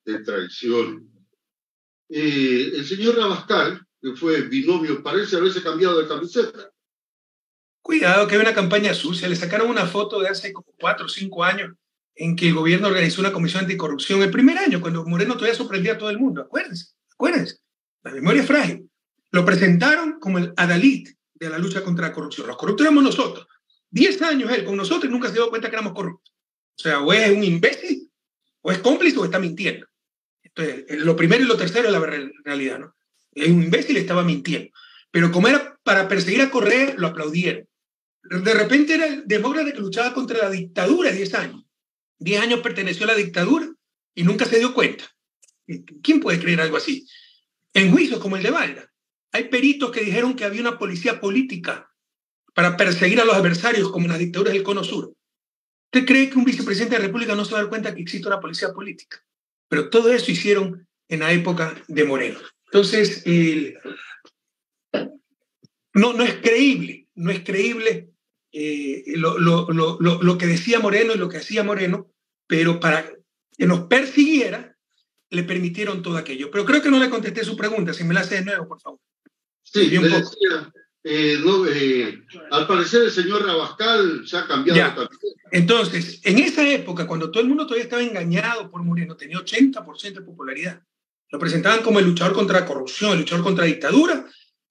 de traición. El señor Abascal, que fue binomio, parece haberse cambiado de camiseta. Cuidado, que hay una campaña sucia. Le sacaron una foto de hace como 4 o 5 años en que el gobierno organizó una comisión anticorrupción. El primer año, cuando Moreno todavía sorprendía a todo el mundo. Acuérdense. La memoria es frágil. Lo presentaron como el adalid de la lucha contra la corrupción. Los corruptos éramos nosotros. 10 años él con nosotros y nunca se dio cuenta que éramos corruptos. O sea, o es un imbécil, o es cómplice, o está mintiendo. Entonces, lo primero y lo tercero es la realidad, ¿no? Es un imbécil y estaba mintiendo. Pero como era para perseguir a Correa, lo aplaudieron. De repente era el demócrata que luchaba contra la dictadura 10 años. 10 años perteneció a la dictadura y nunca se dio cuenta. ¿Quién puede creer algo así? En juicios como el de Valda, hay peritos que dijeron que había una policía política para perseguir a los adversarios como en las dictaduras del Cono Sur. ¿Usted cree que un vicepresidente de la República no se va a dar cuenta que existe una policía política? Pero todo eso hicieron en la época de Moreno. Entonces, no es creíble lo que decía Moreno y lo que hacía Moreno, pero para que nos persiguiera, le permitieron todo aquello. Pero creo que no le contesté su pregunta. Si me la hace de nuevo, por favor. Sí, le decía, al parecer el señor Abascal se ha cambiado. Entonces, en esa época, cuando todo el mundo todavía estaba engañado por Moreno, tenía 80% de popularidad. Lo presentaban como el luchador contra la corrupción, el luchador contra la dictadura,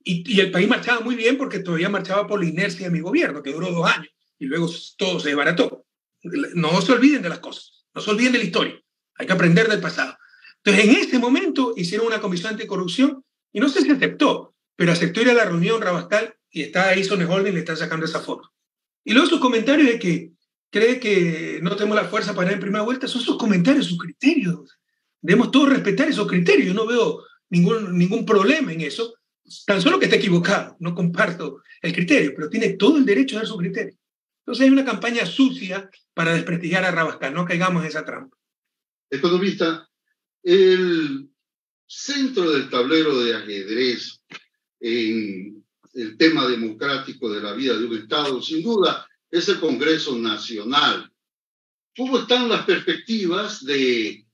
y el país marchaba muy bien porque todavía marchaba por la inercia de mi gobierno, que duró 2 años, y luego todo se desbarató. No se olviden de las cosas, no se olviden de la historia. Hay que aprender del pasado. Entonces, en ese momento hicieron una comisión anticorrupción, y no sé si aceptó, pero aceptó ir a la reunión Rabascal, y está ahí Sonny Holden y le están sacando esa foto. Y luego sus comentarios de que cree que no tenemos la fuerza para ir en primera vuelta, son sus comentarios, sus criterios. Debemos todos respetar esos criterios. Yo no veo ningún problema en eso. Tan solo que esté equivocado. No comparto el criterio, pero tiene todo el derecho a dar su criterio. Entonces hay una campaña sucia para desprestigiar a Rabascal. No caigamos en esa trampa. Economista, el centro del tablero de ajedrez en el tema democrático de la vida de un Estado, sin duda, es el Congreso Nacional. ¿Cómo están las perspectivas de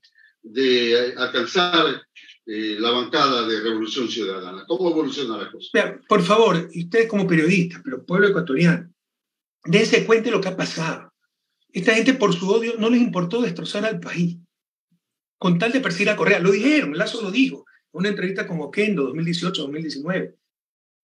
alcanzar la bancada de Revolución Ciudadana? ¿Cómo evoluciona la cosa? Mira, por favor, ustedes como periodistas, pero pueblo ecuatoriano, dense cuenta de lo que ha pasado. Esta gente, por su odio, no les importó destrozar al país, con tal de perseguir a Correa. Lo dijeron, Lazo lo dijo, en una entrevista con Oquendo, 2018-2019.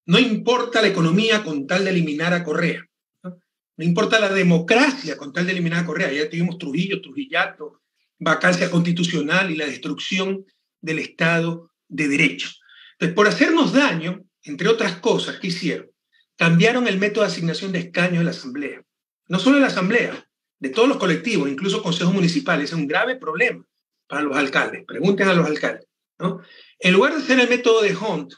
No importa la economía con tal de eliminar a Correa. No importa la democracia con tal de eliminar a Correa. Ya tuvimos Trujillo, Trujillato, vacancia constitucional y la destrucción del Estado de Derecho. Entonces, por hacernos daño, entre otras cosas que hicieron, cambiaron el método de asignación de escaños de la Asamblea. No solo de la Asamblea, de todos los colectivos, incluso consejos municipales. Es un grave problema para los alcaldes. Pregunten a los alcaldes, ¿no? En lugar de hacer el método de Hunt,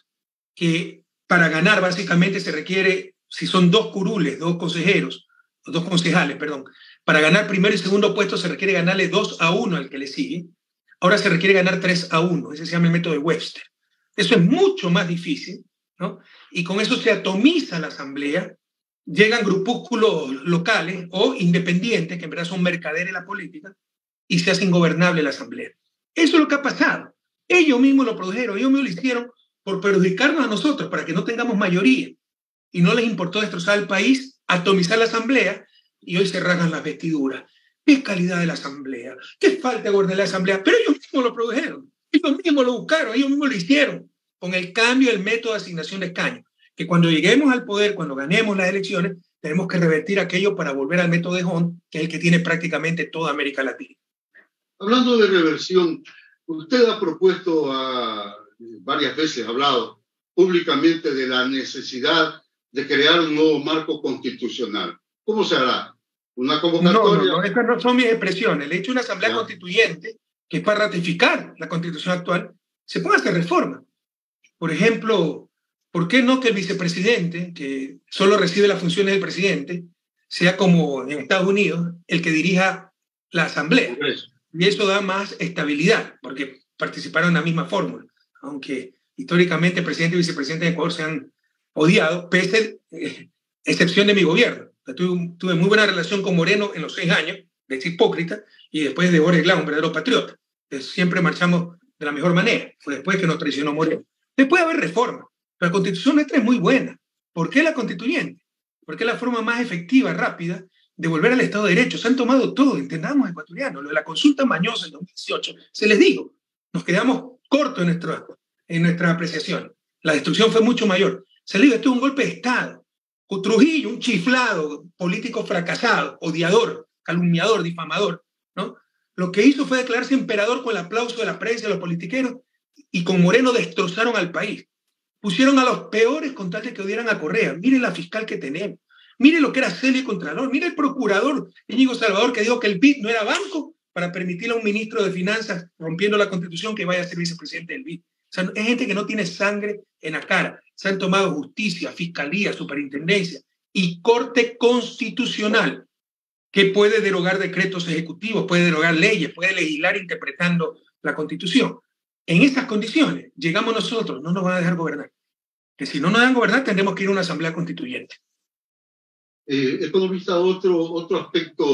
que para ganar básicamente se requiere, si son 2 curules, 2 concejales, perdón, para ganar primero y segundo puesto se requiere ganarle 2-1 al que le sigue. Ahora se requiere ganar 3-1, ese se llama el método de Webster. Eso es mucho más difícil, ¿no? Y con eso se atomiza la asamblea, llegan grupúsculos locales o independientes, que en verdad son mercaderes de la política, y se hace ingobernable la asamblea. Eso es lo que ha pasado. Ellos mismos lo produjeron, ellos mismos lo hicieron por perjudicarnos a nosotros, para que no tengamos mayoría. Y no les importó destrozar el país, atomizar la asamblea, y hoy se rasgan las vestiduras. ¿Qué calidad de la asamblea? ¿Qué falta de orden de la asamblea? Pero ellos mismos lo produjeron, ellos mismos lo buscaron, ellos mismos lo hicieron, con el cambio del método de asignación de escaños. Que cuando lleguemos al poder, cuando ganemos las elecciones, tenemos que revertir aquello para volver al método de Hunt, que es el que tiene prácticamente toda América Latina. Hablando de reversión, usted ha propuesto, varias veces ha hablado públicamente de la necesidad de crear un nuevo marco constitucional. ¿Cómo se hará? ¿Una convocatoria? No, estas no son mis expresiones. Le he hecho una asamblea constituyente que es para ratificar la constitución actual. Se puede hacer reforma. Por ejemplo, ¿por qué no que el vicepresidente, que solo recibe las funciones del presidente, sea como en Estados Unidos, el que dirija la asamblea? Y eso da más estabilidad, porque participaron en la misma fórmula. Aunque históricamente presidente y vicepresidente de Ecuador se han odiado, pese excepción de mi gobierno. Tuve muy buena relación con Moreno en los 6 años, de hipócrita, y después de Boris Glau, un verdadero patriota. siempre marchamos de la mejor manera. Fue después que nos traicionó Moreno. Después de haber reforma. La Constitución nuestra es muy buena. ¿Por qué la constituyente? Porque es la forma más efectiva, rápida, de volver al Estado de Derecho. Se han tomado todo, entendamos, ecuatorianos. Lo de la consulta mañosa en 2018, se les digo, nos quedamos cortos en nuestra apreciación. La destrucción fue mucho mayor. Se les digo, esto es un golpe de Estado. Trujillo, un chiflado, político fracasado, odiador, calumniador, difamador, ¿no? Lo que hizo fue declararse emperador con el aplauso de la prensa y de los politiqueros, y con Moreno destrozaron al país. Pusieron a los peores con tal de que odiaran a Correa. Mire la fiscal que tenemos. Mire lo que era Celia y Contralor. Mire el procurador Íñigo Salvador, que dijo que el BID no era banco para permitirle a un ministro de Finanzas, rompiendo la Constitución, que vaya a ser vicepresidente del BID. O sea, es gente que no tiene sangre en la cara. Se han tomado justicia, fiscalía, superintendencia y corte constitucional, que puede derogar decretos ejecutivos, puede derogar leyes, puede legislar interpretando la Constitución. En estas condiciones llegamos nosotros, no nos van a dejar gobernar. Que si no nos dejan gobernar, tendremos que ir a una asamblea constituyente. Economista, otro aspecto